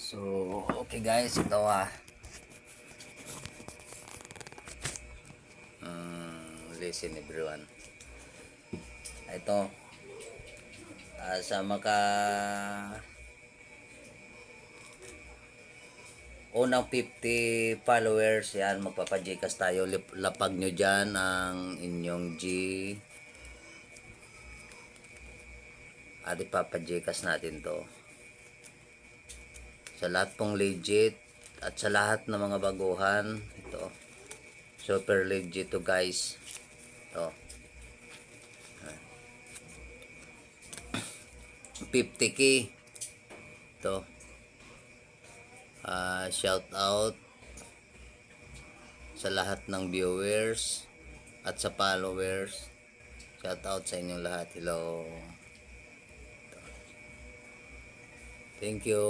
So, okay guys, ito listen everyone. Ito, sa unang 50 followers, yan, magpapajikas tayo. Lapag nyo dyan ang inyong G. At ipapajikas natin to. Sa lahat pong legit at sa lahat ng mga baguhan, ito. Super legit to guys. Ito. 50k. Ito. Shout out sa lahat ng viewers at sa followers. Shout out sa inyong lahat. Hello. Thank you.